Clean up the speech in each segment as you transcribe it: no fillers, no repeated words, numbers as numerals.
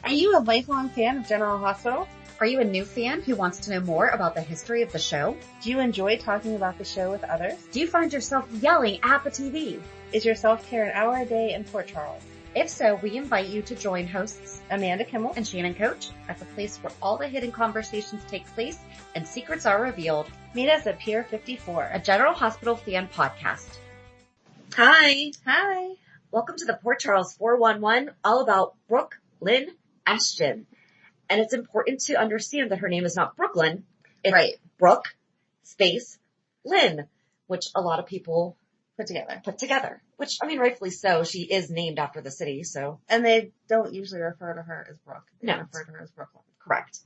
Are you a lifelong fan of General Hospital? Are you a new fan who wants to know more about the history of the show? Do you enjoy talking about the show with others? Do you find yourself yelling at the TV? Is your self-care an hour a day in Port Charles? If so, we invite you to join hosts Amanda Kimmel and Shannon Coach at the place where all the hidden conversations take place and secrets are revealed. Meet us at Pier 54, a General Hospital fan podcast. Hi. Welcome to the Port Charles 411, all about Brook Lynn Ashton. And it's important to understand that her name is not Brooklyn. It's Right. Brook, space, Lynn, which a lot of people put together. Which, I mean, rightfully so. She is named after the city, so. And they don't usually refer to her as Brooke. They refer to her as Brooklyn. Correct.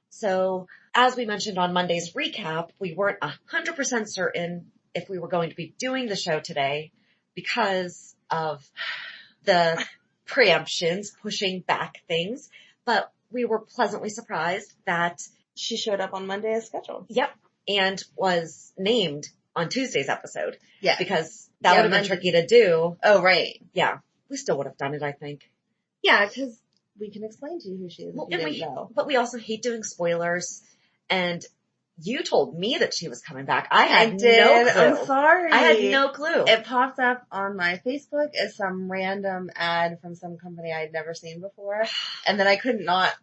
So, as we mentioned on Monday's recap, we weren't 100% certain if we were going to be doing the show today because of the preemptions pushing back things, but we were pleasantly surprised that she showed up on Monday as scheduled. Yep. And was named on Tuesday's episode. Yeah. Because that would have been tricky to do. Oh, right. Yeah. We still would have done it, I think. Yeah, because we can explain to you who she is Well, if you didn't know. But we also hate doing spoilers. And you told me that she was coming back. I had no clue. I'm sorry. I had no clue. It popped up on my Facebook as some random ad from some company I'd never seen before. And then I could not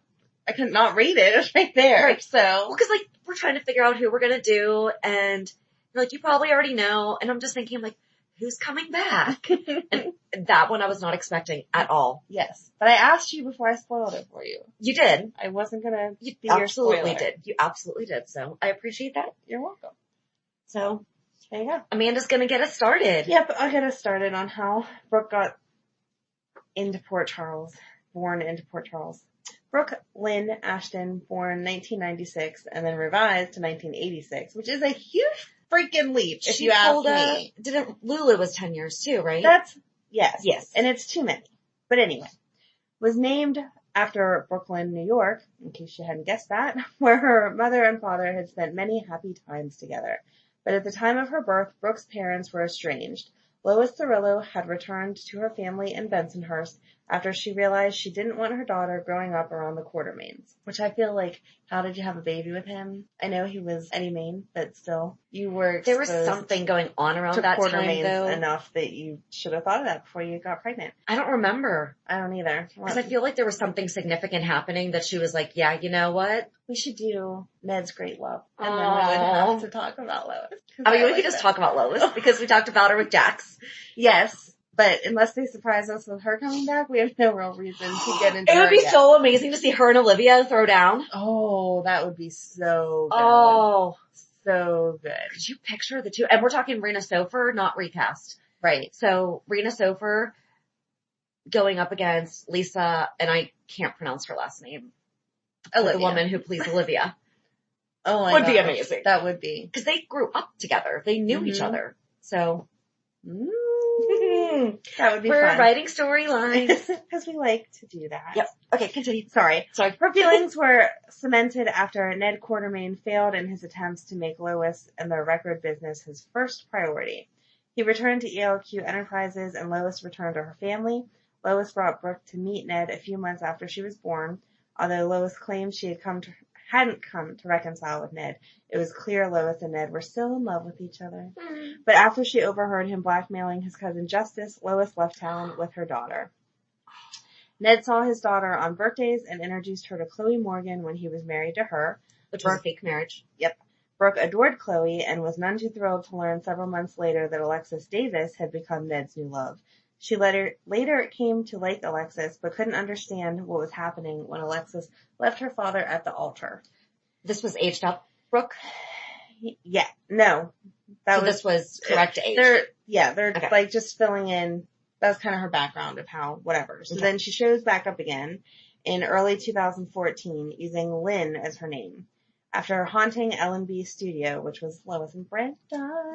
read it. It was right there. Right. So. Well, cause like, we're trying to figure out who we're gonna do, and you're like, you probably already know, and I'm just thinking, like, who's coming back? And that one I was not expecting at all. Yes. But I asked you before I spoiled it for you. You did. I wasn't gonna You be your absolutely spoiler. did. You absolutely did. So I appreciate that. You're welcome. So there you go. Amanda's gonna get us started. Yep, I'll get us started on how Brooke got into Port Charles, born into Port Charles. Brook Lynn Ashton, born 1996 and then revised to 1986, which is a huge freaking leap if you ask me. Lulu was 10 years too, right? Yes. And it's too many. But anyway, was named after Brooklyn, New York, in case you hadn't guessed that, where her mother and father had spent many happy times together. But at the time of her birth, Brooke's parents were estranged. Lois Cirillo had returned to her family in Bensonhurst after she realized she didn't want her daughter growing up around the Quartermains. Which I feel like, how did you have a baby with him? I know he was Eddie Main, but still, you were There was something going on around that time, though. Enough that you should have thought of that before you got pregnant. I don't remember. I don't either. Because I feel like there was something significant happening that she was like, yeah, you know what? We should do Ned's Great Love. And then we would have to talk about Lois. I mean, we could just talk about Lois because we talked about her with Jax. Yes. But unless they surprise us with her coming back, we have no real reason to get into it. It would be so amazing to see her and Olivia throw down. Oh, that would be so good. Oh. So good. Could you picture the two? And we're talking Rena Sofer, not recast. Right. So Rena Sofer going up against Lisa, and I can't pronounce her last name. Olivia. The woman who plays Olivia. Oh my God. Would be gosh. amazing. That would be. Because they grew up together. They knew each other. So. That would be We're fun. writing storylines. Because we like to do that. Yep. Okay, continue. Sorry. Her feelings were cemented after Ned Quartermain failed in his attempts to make Lois and their record business his first priority. He returned to ELQ Enterprises and Lois returned to her family. Lois brought Brooke to meet Ned a few months after she was born. Although Lois claimed she hadn't come to reconcile with Ned, it was clear Lois and Ned were still in love with each other. But after she overheard him blackmailing his cousin Justice, Lois left town with her daughter. Ned saw his daughter on birthdays and introduced her to Chloe Morgan when he was married to her. Which was a fake marriage. Yep. Brooke adored Chloe and was none too thrilled to learn several months later that Alexis Davis had become Ned's new love. She later came to like Alexis, but couldn't understand what was happening when Alexis left her father at the altar. This was aged up, Brooke? Yeah, no. This was correct age. They're okay. Like just filling in, that's kind of her background of how, whatever. So then she shows back up again in early 2014 using Lynn as her name. After haunting L&B's studio, which was Lois and Brenda.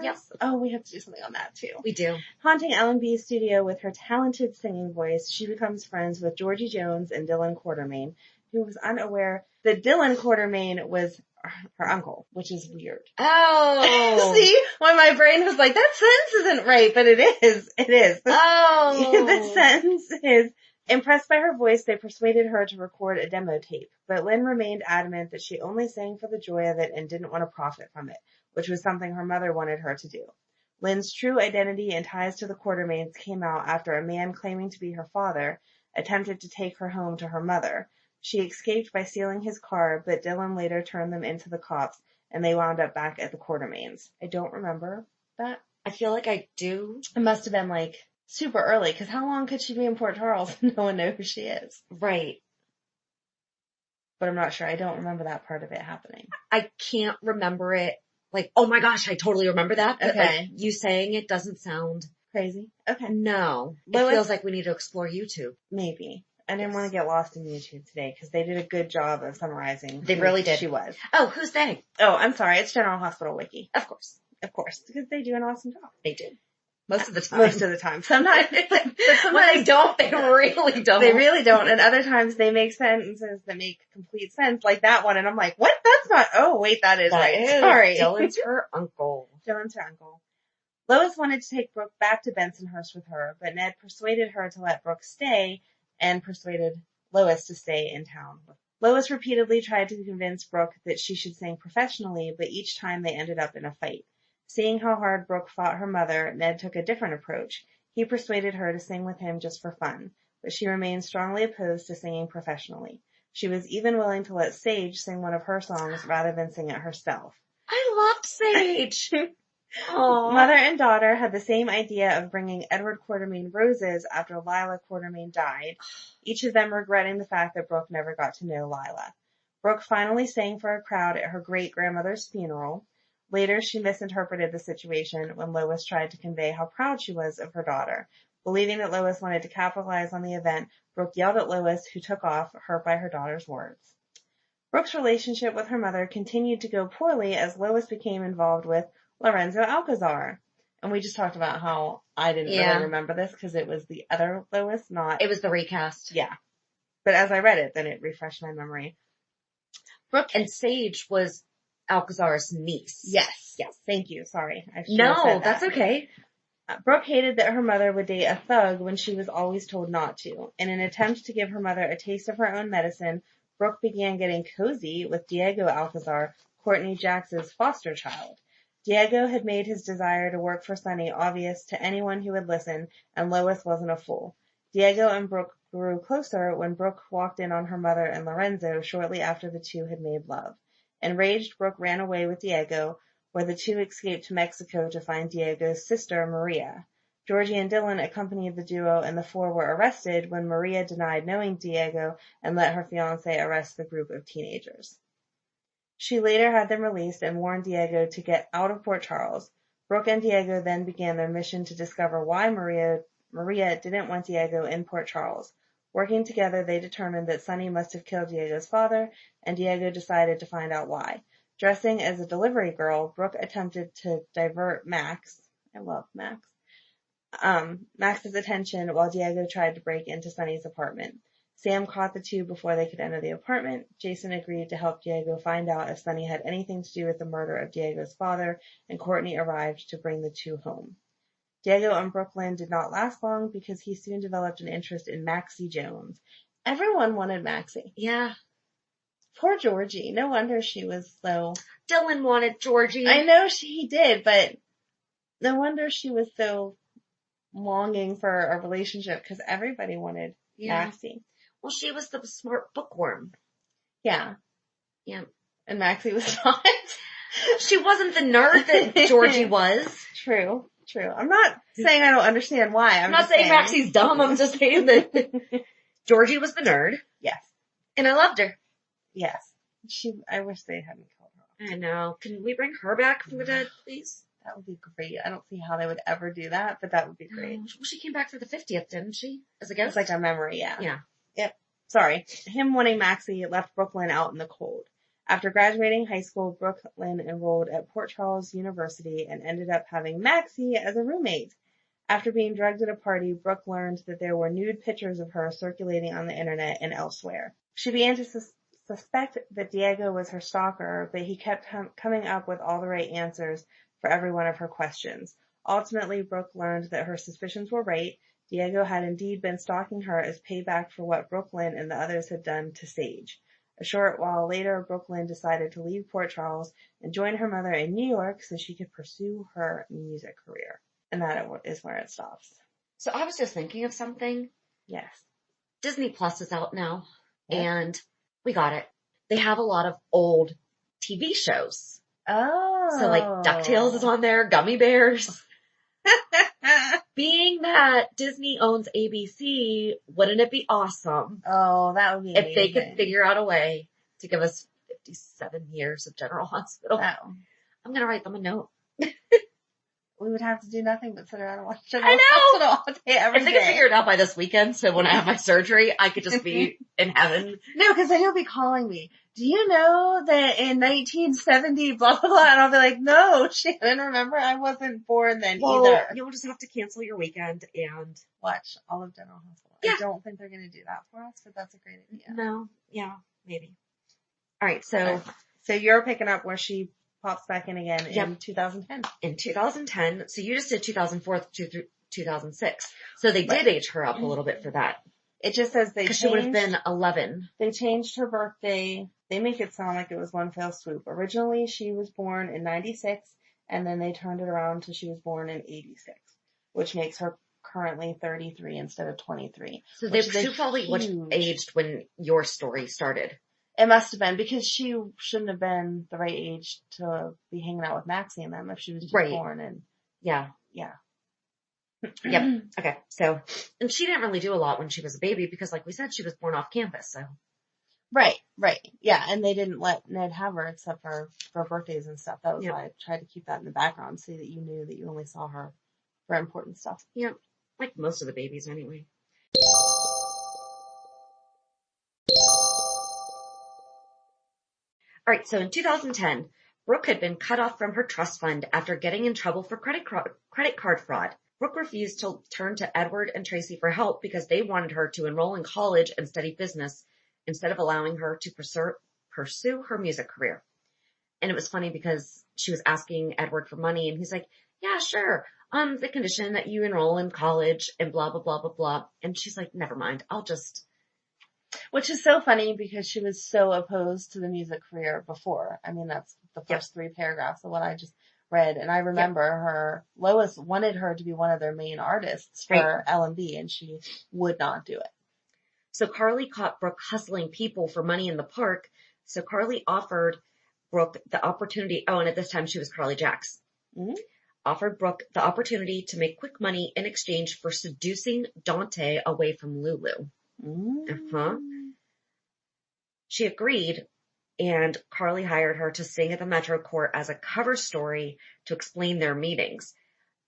Yes. Oh, we have to do something on that too. We do. Haunting L&B's studio with her talented singing voice, she becomes friends with Georgie Jones and Dylan Quartermain, who was unaware that Dylan Quartermain was her uncle, which is weird. Oh. See? When my brain was like, that sentence isn't right, but it is. It is. Oh. The sentence is, Impressed by her voice, they persuaded her to record a demo tape, but Lynn remained adamant that she only sang for the joy of it and didn't want to profit from it, which was something her mother wanted her to do. Lynn's true identity and ties to the Quartermaines came out after a man claiming to be her father attempted to take her home to her mother. She escaped by stealing his car, but Dylan later turned them into the cops, and they wound up back at the Quartermaines. I don't remember that. I feel like I do. It must have been like super early, because how long could she be in Port Charles and no one know who she is? Right. But I'm not sure. I don't remember that part of it happening. I can't remember it. Like, oh my gosh, I totally remember that. But Okay. like, you saying it doesn't sound Crazy? Okay. No. Lois- It feels like we need to explore YouTube. Maybe. I didn't Yes. want to get lost in YouTube today because they did a good job of summarizing They who really did. she was. Oh, who's they? Oh, I'm sorry. It's General Hospital Wiki. Of course. Of course. Because they do an awesome job. They do. Most of the time. Most of the time. Sometimes, but When sometimes they don't, they really don't. they really don't. And other times they make sentences that make complete sense, like that one. And I'm like, what? That's not, oh wait, that is That right. is Sorry. Dylan's her uncle. Dylan's her uncle. Lois wanted to take Brooke back to Bensonhurst with her, but Ned persuaded her to let Brooke stay and persuaded Lois to stay in town. Lois repeatedly tried to convince Brooke that she should sing professionally, but each time they ended up in a fight. Seeing how hard Brooke fought her mother, Ned took a different approach. He persuaded her to sing with him just for fun, but she remained strongly opposed to singing professionally. She was even willing to let Sage sing one of her songs rather than sing it herself. I loved Sage. Aww. Mother and daughter had the same idea of bringing Edward Quartermaine roses after Lila Quartermaine died, each of them regretting the fact that Brooke never got to know Lila. Brooke finally sang for a crowd at her great-grandmother's funeral. Later, she misinterpreted the situation when Lois tried to convey how proud she was of her daughter. Believing that Lois wanted to capitalize on the event, Brooke yelled at Lois, who took off, hurt by her daughter's words. Brooke's relationship with her mother continued to go poorly as Lois became involved with Lorenzo Alcazar. And we just talked about how I didn't really remember this because it was the other Lois, not... It was the recast. Yeah. But as I read it, then it refreshed my memory. Brooke and Sage was Alcazar's niece. Yes. Yes. Thank you. Sorry. I should have said No, that. that's okay. Brooke hated that her mother would date a thug when she was always told not to. In an attempt to give her mother a taste of her own medicine, Brooke began getting cozy with Diego Alcazar, Courtney Jax's foster child. Diego had made his desire to work for Sonny obvious to anyone who would listen, and Lois wasn't a fool. Diego and Brooke grew closer when Brooke walked in on her mother and Lorenzo shortly after the two had made love. Enraged, Brooke ran away with Diego, where the two escaped to Mexico to find Diego's sister, Maria. Georgie and Dylan accompanied the duo, and the four were arrested when Maria denied knowing Diego and let her fiancé arrest the group of teenagers. She later had them released and warned Diego to get out of Port Charles. Brooke and Diego then began their mission to discover why Maria didn't want Diego in Port Charles. Working together, they determined that Sonny must have killed Diego's father, and Diego decided to find out why. Dressing as a delivery girl, Brooke attempted to divert Max. I love Max. Max's attention while Diego tried to break into Sonny's apartment. Sam caught the two before they could enter the apartment. Jason agreed to help Diego find out if Sonny had anything to do with the murder of Diego's father, and Courtney arrived to bring the two home. Diego and Brook Lynn did not last long because he soon developed an interest in Maxie Jones. Everyone wanted Maxie. Yeah. Poor Georgie. No wonder she was so... Dylan wanted Georgie. I know he did, but no wonder she was so longing for a relationship because everybody wanted Maxie. Well, she was the smart bookworm. Yeah. Yeah. And Maxie was not. She wasn't the nerd that Georgie was. True. I'm not saying I don't understand why. I'm not saying Maxie's dumb. I'm just saying that Georgie was the nerd. Yes. And I loved her. Yes. I wish they hadn't killed her. I know. Can we bring her back from the dead, please? That would be great. I don't see how they would ever do that, but that would be great. Well, she came back for the 50th, didn't she? As a guest? It's like a memory, yeah. Yeah. Yep. Sorry. Him wanting Maxie left Brook Lynn out in the cold. After graduating high school, Brook Lynn enrolled at Port Charles University and ended up having Maxie as a roommate. After being drugged at a party, Brooke learned that there were nude pictures of her circulating on the internet and elsewhere. She began to suspect that Diego was her stalker, but he kept coming up with all the right answers for every one of her questions. Ultimately, Brooke learned that her suspicions were right. Diego had indeed been stalking her as payback for what Brook Lynn and the others had done to Sage. A short while later, Brook Lynn decided to leave Port Charles and join her mother in New York so she could pursue her music career. And that is where it stops. So I was just thinking of something. Yes. Disney Plus is out now, Yep. and we got it. They have a lot of old TV shows. Oh. So like DuckTales is on there, Gummy Bears. Being that Disney owns ABC, wouldn't it be awesome Oh, that would be if they could amazing. figure out a way to give us 57 years of General Hospital? Oh. I'm going to write them a note. We would have to do nothing but sit around and watch it. I know! All day, every If they day. could figure it out by this weekend, so when I have my surgery, I could just be in heaven. No, because then you'll be calling me. Do you know that in 1970, blah, blah, blah, and I'll be like, no, Shannon, remember, I wasn't born then either. You'll just have to cancel your weekend and Watch all of General Hospital. Yeah. I don't think they're going to do that for us, but that's a great idea. No, yeah, maybe. All right, so So you're picking up where she pops back in again Yep. in 2010. in 2010, so you just did 2004 to 2006. So they did age her up a little bit for that. It just says Because she would have been 11. They changed her birthday. They make it sound like it was one fell swoop. Originally, she was born in 96, and then they turned it around to she was born in 86, which makes her currently 33 instead of 23. So they Which is a probably would have huge- aged when your story started. It must have been, because she shouldn't have been the right age to be hanging out with Maxie and them if she was just Right. born in, Yeah. yeah. Yep. Okay. So, and she didn't really do a lot when she was a baby because like we said, she was born off campus. So Right. Yeah, and they didn't let Ned have her except for birthdays and stuff. That was Yep. why I tried to keep that in the background so that you knew that you only saw her for important stuff. yeah, like most of the babies anyway. All right. So in 2010, Brooke had been cut off from her trust fund after getting in trouble for credit card fraud. Brooke refused to turn to Edward and Tracy for help because they wanted her to enroll in college and study business instead of allowing her to pursue her music career. And it was funny because she was asking Edward for money and he's like, yeah, sure. The condition that you enroll in college and blah, blah, blah, blah, blah. And she's like, never mind. Which is so funny because she was so opposed to the music career before. I mean, that's the first 3 paragraphs of what I just read. And I remember Lois wanted her to be one of their main artists for L&B and she would not do it. So Carly caught Brooke hustling people for money in the park. So Carly offered Brooke the opportunity. Oh, and at this time she was Carly Jacks. Mm-hmm. Offered Brooke the opportunity to make quick money in exchange for seducing Dante away from Lulu. Mm-hmm. She agreed, and Carly hired her to sing at the Metro Court as a cover story to explain their meetings.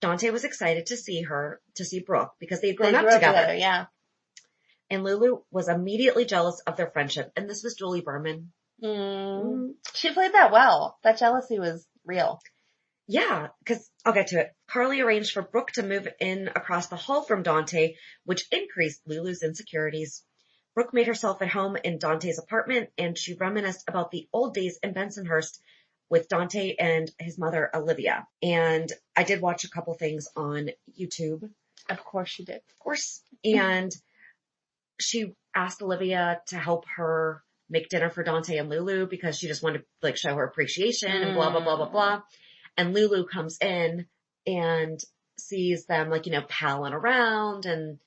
Dante was excited to see Brooke because they had grown up together. Yeah. And Lulu was immediately jealous of their friendship. And this was Julie Berman. She played that well. That jealousy was real. Yeah, because I'll get to it. Carly arranged for Brooke to move in across the hall from Dante, which increased Lulu's insecurities. Brooke made herself at home in Dante's apartment, and she reminisced about the old days in Bensonhurst with Dante and his mother, Olivia. And I did watch a couple things on YouTube. Of course she did. Of course. And she asked Olivia to help her make dinner for Dante and Lulu because she just wanted to like show her appreciation and blah, blah, blah, blah, blah. And Lulu comes in and sees them like, palling around and,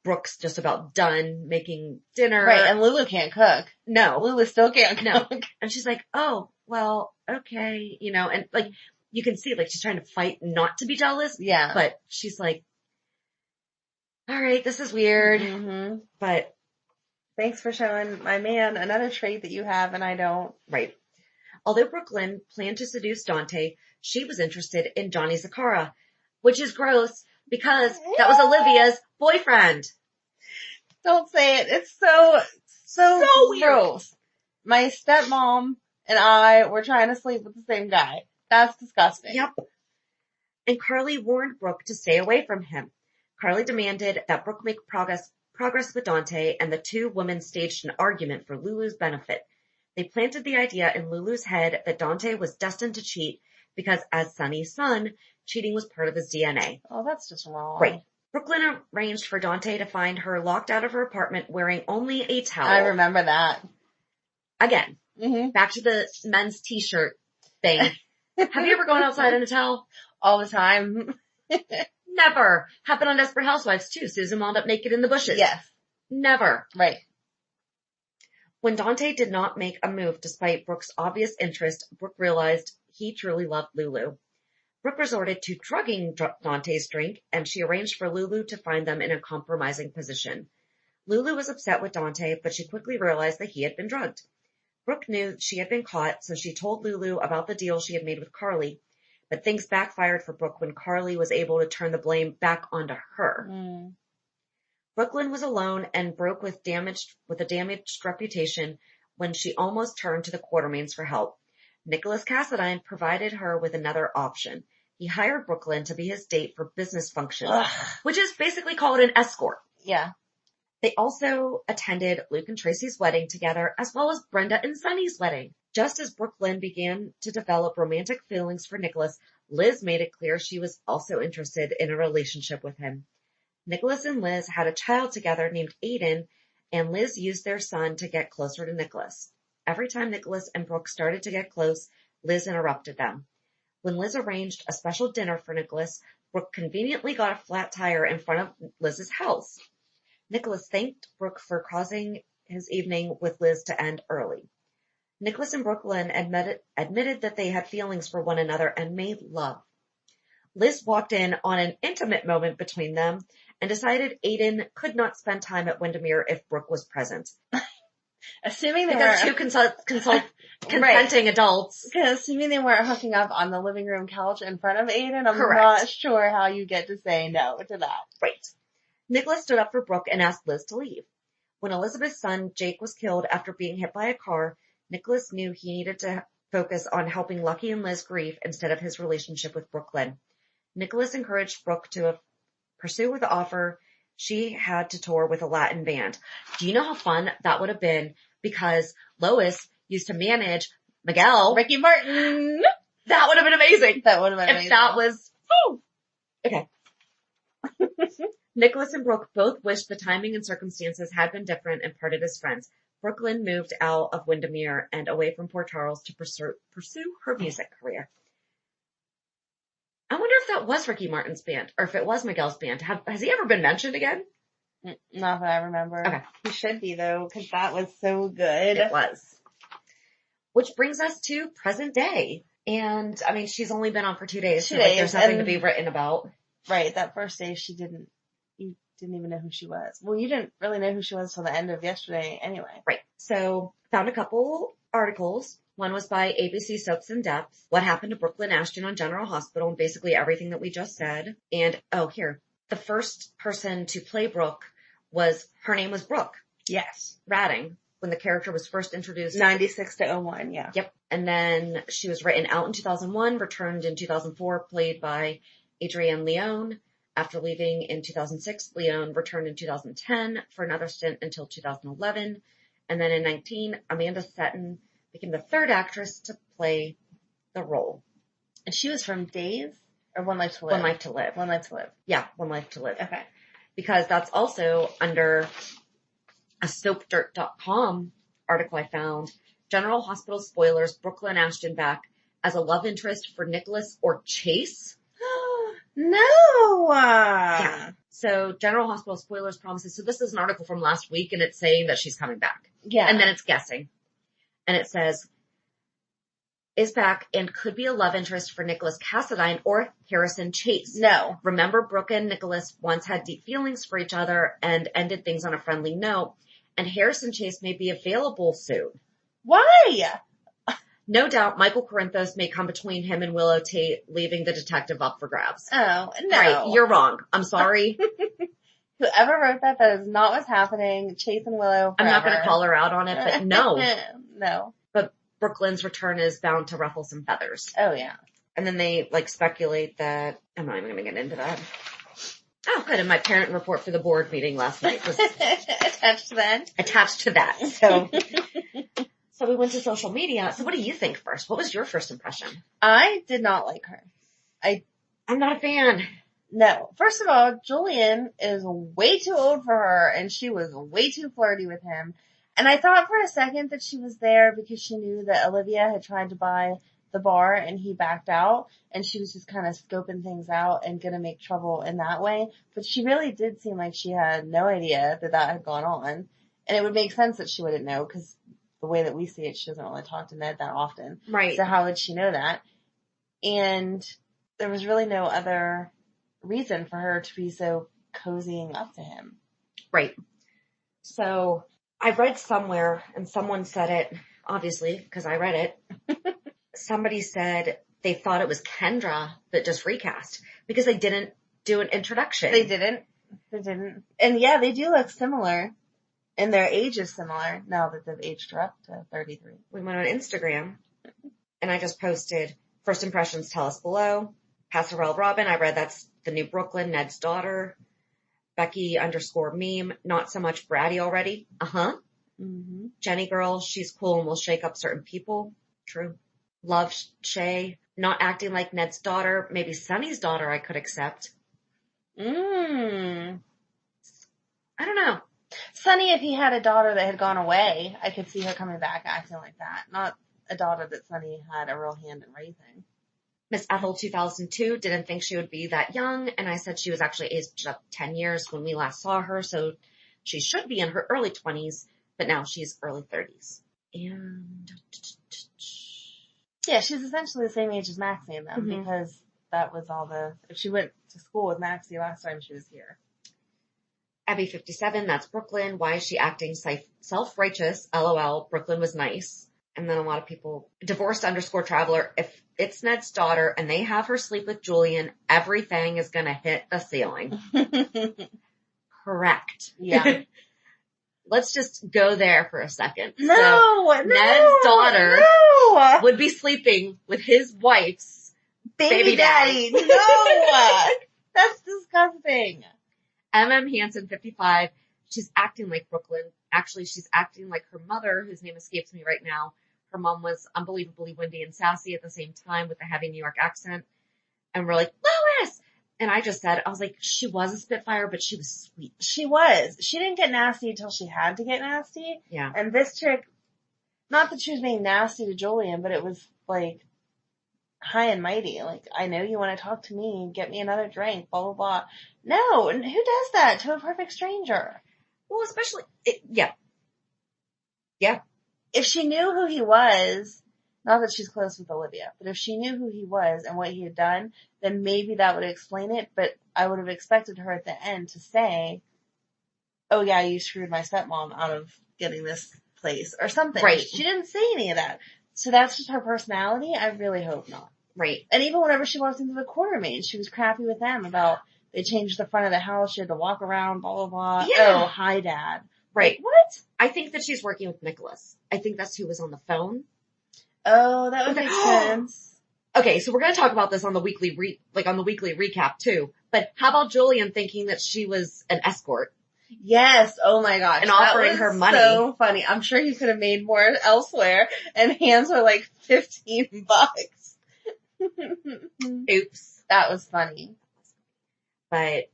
Brooke's just about done making dinner. Right. And Lulu can't cook. No. Lulu still can't cook. No. And she's like, oh, well, okay. And like, you can see like she's trying to fight not to be jealous. Yeah. But she's like, all right, this is weird. Mm-hmm. But thanks for showing my man another trait that you have and I don't. Right. Although Brook Lynn planned to seduce Dante, she was interested in Johnny Zakara, which is gross because that was Olivia's boyfriend. Don't say it. It's so weird. Gross. My stepmom and I were trying to sleep with the same guy. That's disgusting. Yep. And Carly warned Brooke to stay away from him. Carly demanded that Brooke make progress with Dante, and the two women staged an argument for Lulu's benefit. They planted the idea in Lulu's head that Dante was destined to cheat because as Sonny's son, cheating was part of his DNA. Oh, that's just wrong. Right. Brook Lynn arranged for Dante to find her locked out of her apartment wearing only a towel. I remember that. Again, back to the men's t-shirt thing. Have you ever gone outside in a towel? All the time. Never. Happened on Desperate Housewives too. Susan wound up naked in the bushes. Yes. Never. Right. When Dante did not make a move despite Brook's obvious interest, Brook realized he truly loved Lulu. Brook resorted to drugging Dante's drink, and she arranged for Lulu to find them in a compromising position. Lulu was upset with Dante, but she quickly realized that he had been drugged. Brook knew she had been caught, so she told Lulu about the deal she had made with Carly, but things backfired for Brook when Carly was able to turn the blame back onto her. Brook Lynn was alone and broke with a damaged reputation when she almost turned to the Quartermaines for help. Nikolas Cassadine provided her with another option. He hired Brook Lynn to be his date for business functions, which is basically called an escort. Yeah. They also attended Luke and Tracy's wedding together, as well as Brenda and Sunny's wedding. Just as Brook Lynn began to develop romantic feelings for Nikolas, Liz made it clear she was also interested in a relationship with him. Nikolas and Liz had a child together named Aiden, and Liz used their son to get closer to Nikolas. Every time Nikolas and Brook started to get close, Liz interrupted them. When Liz arranged a special dinner for Nikolas, Brook conveniently got a flat tire in front of Liz's house. Nikolas thanked Brook for causing his evening with Liz to end early. Nikolas and Brook Lynn admitted that they had feelings for one another and made love. Liz walked in on an intimate moment between them and decided Aiden could not spend time at Windermere if Brook was present. Assuming they because were consenting adults. Assuming they weren't hooking up on the living room couch in front of Aiden, I'm Correct. not sure how you get to say no to that. Right. Nikolas stood up for Brook and asked Liz to leave. When Elizabeth's son, Jake, was killed after being hit by a car, Nikolas knew he needed to focus on helping Lucky and Liz grieve instead of his relationship with Brook Lynn. Nikolas encouraged Brook to pursue the offer she had to tour with a Latin band. Do you know how fun that would have been? Because Lois used to manage Miguel. Ricky Martin! That would have been amazing. That would have been amazing. If that was, okay. Nikolas and Brook both wished the timing and circumstances had been different and parted as friends. Brook Lynn moved out of Windermere and away from Port Charles to pursue her music career. I wonder if that was Ricky Martin's band, or if it was Miguel's band. Has he ever been mentioned again? Not that I remember. Okay. He should be, though, because that was so good. It was. Which brings us to present day. And, I mean, she's only been on for 2 days, so like, there's nothing to be written about. Right, that first day you didn't even know who she was. Well, you didn't really know who she was till the end of yesterday anyway. Right. So, found a couple articles. One was by ABC Soaps in Depth, what happened to Brook Lynn Ashton on General Hospital, and basically everything that we just said. And, the first person to play Brooke her name was Brooke. Yes. Ratting, when the character was first introduced. 96 to 01, yeah. Yep. And then she was written out in 2001, returned in 2004, played by Adrienne Leone. After leaving in 2006, Leone returned in 2010 for another stint until 2011. And then in 2019, Amanda Setton became the third actress to play the role. And she was from Days or One Life to Live? One Life to Live. One Life to Live. Yeah, One Life to Live. Okay. Because that's also under a soapdirt.com article I found. General Hospital spoilers, Brook Lynn Ashton back as a love interest for Nikolas or Chase. No! Yeah. So General Hospital spoilers promises. So this is an article from last week and it's saying that she's coming back. Yeah. And then it's guessing. And it says, is back and could be a love interest for Nikolas Cassadine or Harrison Chase. No. Remember, Brooke and Nikolas once had deep feelings for each other and ended things on a friendly note. And Harrison Chase may be available soon. Why? No doubt Michael Corinthos may come between him and Willow Tate, leaving the detective up for grabs. Oh, no. Right, you're wrong. I'm sorry. Whoever wrote that is not what's happening. Chase and Willow forever. I'm not going to call her out on it, but no. No. But Brook Lynn's return is bound to ruffle some feathers. Oh, yeah. And then they, speculate that, I'm not even going to get into that. Oh, good. And my parent report for the board meeting last night was attached to that. So we went to social media. So what do you think first? What was your first impression? I did not like her. I'm not a fan. No. First of all, Julian is way too old for her, and she was way too flirty with him. And I thought for a second that she was there because she knew that Olivia had tried to buy the bar and he backed out, and she was just kind of scoping things out and gonna make trouble in that way. But she really did seem like she had no idea that that had gone on. And it would make sense that she wouldn't know because the way that we see it, she doesn't really talk to Ned that often. Right. So how would she know that? And there was really no other reason for her to be so cozying up to him. Right. So I read somewhere, and someone said it, obviously, because I read it. Somebody said they thought it was Kendra, but just recast, because they didn't do an introduction. They didn't. And yeah, they do look similar. And their age is similar now that they've aged her up to 33. We went on Instagram, and I just posted, first impressions tell us below. Passerelle Robin, I read that's the new Brooklyn, Ned's daughter. Becky_meme, not so much bratty already. Uh-huh. Mm-hmm. Jenny girl, she's cool and will shake up certain people. True. Love Shay, not acting like Ned's daughter. Maybe Sunny's daughter I could accept. I don't know. Sunny, if he had a daughter that had gone away, I could see her coming back acting like that. Not a daughter that Sunny had a real hand in raising. Miss Ethel 2002 didn't think she would be that young, and I said she was actually aged up 10 years when we last saw her, so she should be in her early 20s, but now she's early 30s. And yeah, she's essentially the same age as Maxie and them, because that was all if she went to school with Maxie last time she was here. Abby 57, that's Brooklyn. Why is she acting self-righteous? LOL, Brooklyn was nice. And then a lot of people, divorced_traveler, if it's Ned's daughter and they have her sleep with Julian, everything is going to hit the ceiling. Correct. Yeah. Let's just go there for a second. No, Ned's daughter would be sleeping with his wife's baby daddy. No! That's disgusting. Hansen 55, she's acting like Brooklyn. Actually, she's acting like her mother, whose name escapes me right now. Her mom was unbelievably windy and sassy at the same time with a heavy New York accent. And we're like, Lois! And I just said, I was like, she was a Spitfire, but she was sweet. She was. She didn't get nasty until she had to get nasty. Yeah. And this chick, not that she was being nasty to Julian, but it was like high and mighty. Like, I know you want to talk to me, get me another drink, blah, blah, blah. No, and who does that to a perfect stranger? Well, especially, yeah. If she knew who he was, not that she's close with Olivia, but if she knew who he was and what he had done, then maybe that would explain it, but I would have expected her at the end to say, oh yeah, you screwed my stepmom out of getting this place, or something. Right. She didn't say any of that. So that's just her personality? I really hope not. Right. And even whenever she walked into the Quartermaine, she was crappy with them about, they changed the front of the house, she had to walk around, blah, blah, blah. Yeah. Oh, hi, Dad. Right. Like, what? I think that she's working with Nikolas. I think that's who was on the phone. Oh, that would make sense. Okay, so we're going to talk about this on the weekly recap too. But how about Julian thinking that she was an escort? Yes. Oh my gosh. And offering her money. So funny. I'm sure he could have made more elsewhere, and hands were like $15. Oops. That was funny. But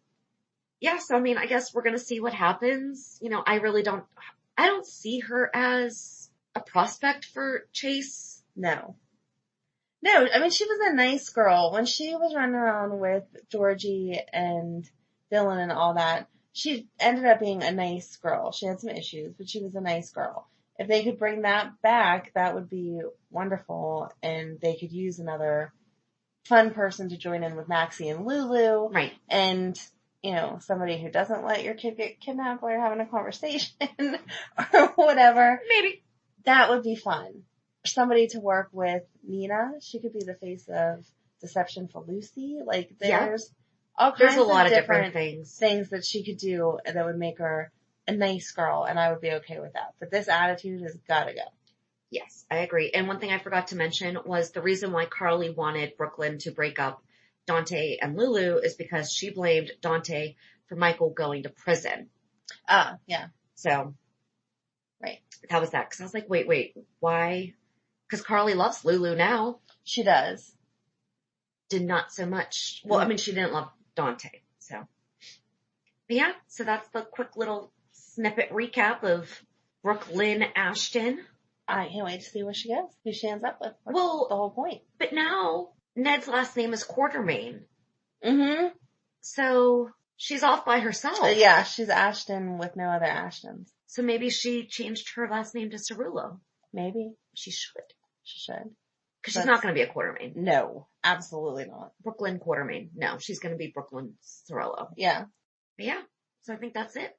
yeah, so I mean, I guess we're going to see what happens. You know, I don't see her as a prospect for Chase. No, I mean, she was a nice girl. When she was running around with Georgie and Dylan and all that, she ended up being a nice girl. She had some issues, but she was a nice girl. If they could bring that back, that would be wonderful, and they could use another fun person to join in with Maxie and Lulu. Right. And, you know, somebody who doesn't let your kid get kidnapped while you're having a conversation or whatever. Maybe. That would be fun. Somebody to work with Nina. She could be the face of deception for Lucy. Like, there's all kinds a lot of different things that she could do that would make her a nice girl, and I would be okay with that. But this attitude has gotta go. Yes, I agree. And one thing I forgot to mention was the reason why Carly wanted Brooklyn to break up Dante and Lulu is because she blamed Dante for Michael going to prison. Yeah. So, right. That was that. Cause I was like, wait, why? Cause Carly loves Lulu now. She does. Did not so much. Well, I mean, she didn't love Dante. So, but yeah, so that's the quick little snippet recap of Brook Lynn Ashton. I can't wait to see where she goes, who she ends up with. That's Well, the whole point. But now Ned's last name is Quartermain. Mm-hmm. So she's off by herself. Yeah, she's Ashton with no other Ashtons. So maybe she changed her last name to Cerullo. Maybe. She should. She should. Because she's not going to be a Quartermain. No, absolutely not. Brook Lynn Quartermain. No, she's going to be Brook Lynn Cerullo. Yeah. But yeah, so I think that's it.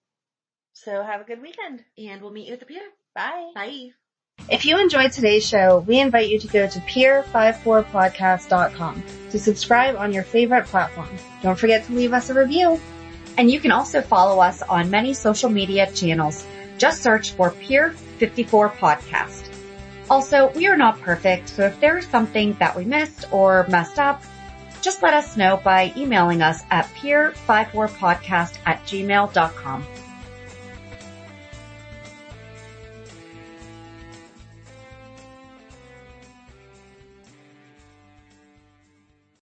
So have a good weekend. And we'll meet you at the pier. Bye. Bye. If you enjoyed today's show, we invite you to go to peer54podcast.com to subscribe on your favorite platform. Don't forget to leave us a review. And you can also follow us on many social media channels. Just search for Peer 54 Podcast. Also, we are not perfect, so if there is something that we missed or messed up, just let us know by emailing us at peer54podcast@gmail.com.